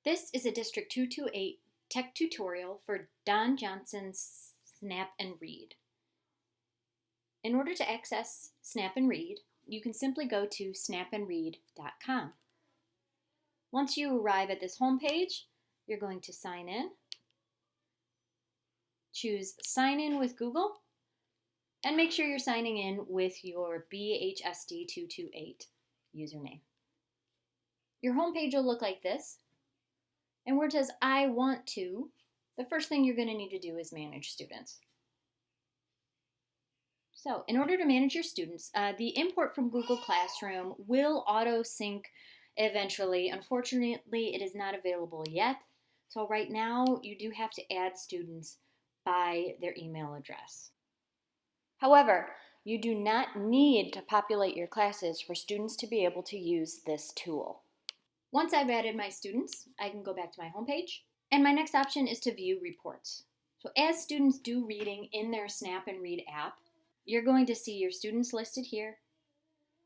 This is a District 228 tech tutorial for Don Johnson's Snap and Read. In order to access Snap and Read, you can simply go to snapandread.com. Once you arrive at this home page, you're going to sign in. Choose Sign In with Google, and make sure you're signing in with your BHSD228 username. Your home page will look like this. And where it says I want to, the first thing you're going to need to do is manage students. So in order to manage your students, the import from Google Classroom will auto-sync eventually. Unfortunately, it is not available yet. So right now, you do have to add students by their email address. However, you do not need to populate your classes for students to be able to use this tool. Once I've added my students, I can go back to my homepage, and my next option is to view reports. So as students do reading in their Snap and Read app, you're going to see your students listed here,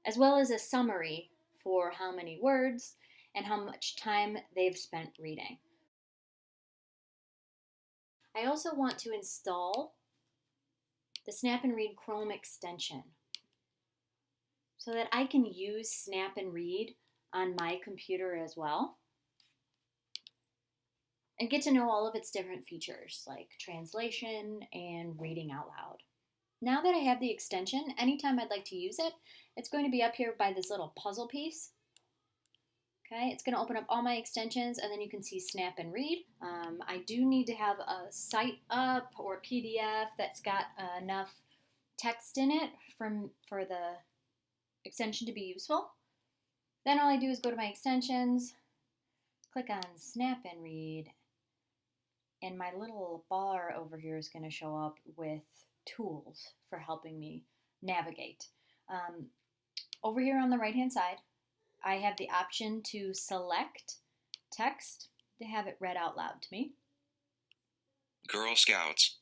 as well as a summary for how many words and how much time they've spent reading. I also want to install the Snap and Read Chrome extension so that I can use Snap and Read on my computer as well, and get to know all of its different features like translation and reading out loud. Now that I have the extension, anytime I'd like to use it, it's going to be up here by this little puzzle piece. Okay, it's going to open up all my extensions, and then you can see Snap and Read. I do need to have a site up or a PDF that's got enough text in it for the extension to be useful. Then all I do is go to my extensions, click on Snap and Read, and my little bar over here is going to show up with tools for helping me navigate. Over here on the right-hand side, I have the option to select text to have it read out loud to me. Girl Scouts.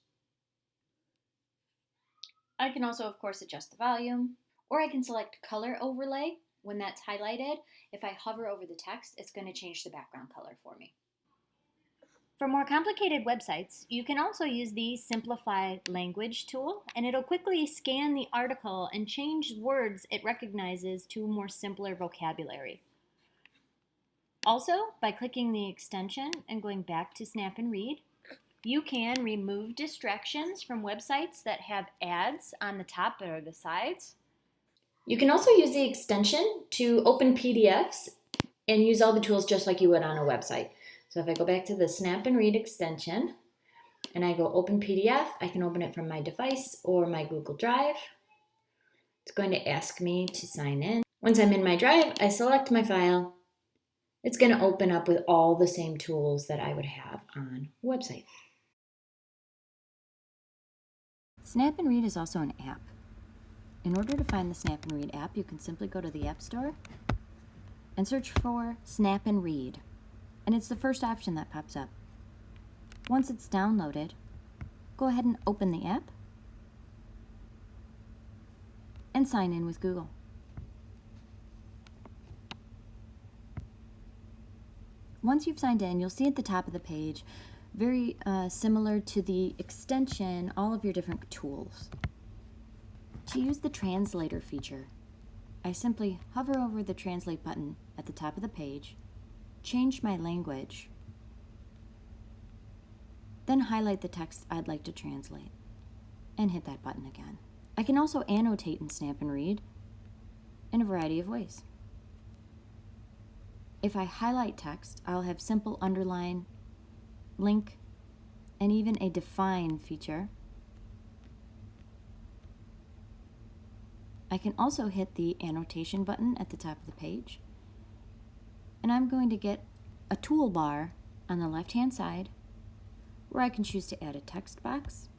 I can also, of course, adjust the volume, or I can select color overlay. When that's highlighted, if I hover over the text, it's going to change the background color for me. For more complicated websites, you can also use the Simplify Language tool, and it'll quickly scan the article and change words it recognizes to more simpler vocabulary. Also, by clicking the extension and going back to Snap and Read, you can remove distractions from websites that have ads on the top or the sides. You can also use the extension to open PDFs and use all the tools just like you would on a website. So if I go back to the Snap and Read extension and I go open PDF, I can open it from my device or my Google Drive. It's going to ask me to sign in. Once I'm in my drive, I select my file. It's going to open up with all the same tools that I would have on a website. Snap and Read is also an app. In order to find the Snap and Read app, you can simply go to the App Store and search for Snap and Read, and it's the first option that pops up. Once it's downloaded, go ahead and open the app and sign in with Google. Once you've signed in, you'll see at the top of the page, very similar to the extension, all of your different tools. To use the translator feature, I simply hover over the translate button at the top of the page, change my language, then highlight the text I'd like to translate, and hit that button again. I can also annotate in Snap and Read in a variety of ways. If I highlight text, I'll have simple underline, link, and even a define feature. I can also hit the annotation button at the top of the page, and I'm going to get a toolbar on the left-hand side where I can choose to add a text box.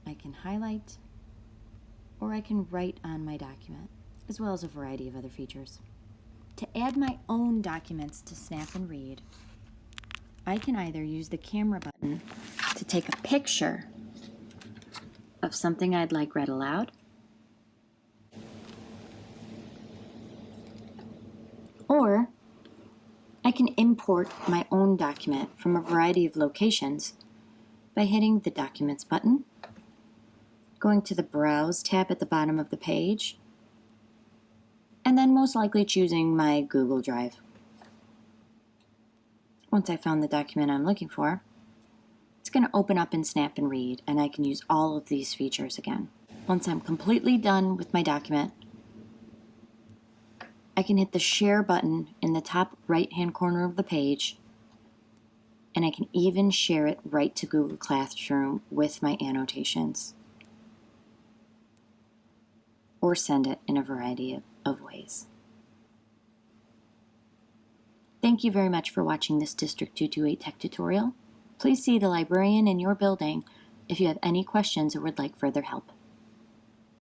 I can highlight, or I can write on my document, as well as a variety of other features. To add my own documents to Snap and Read, I can either use the camera button to take a picture of something I'd like read aloud, or can import my own document from a variety of locations by hitting the Documents button, going to the Browse tab at the bottom of the page, and then most likely choosing my Google Drive. Once I found the document I'm looking for, it's going to open up in Snap and Read, and I can use all of these features again. Once I'm completely done with my document, I can hit the Share button in the top right-hand corner of the page, and I can even share it right to Google Classroom with my annotations, or send it in a variety of ways. Thank you very much for watching this District 228 Tech tutorial. Please see the librarian in your building if you have any questions or would like further help.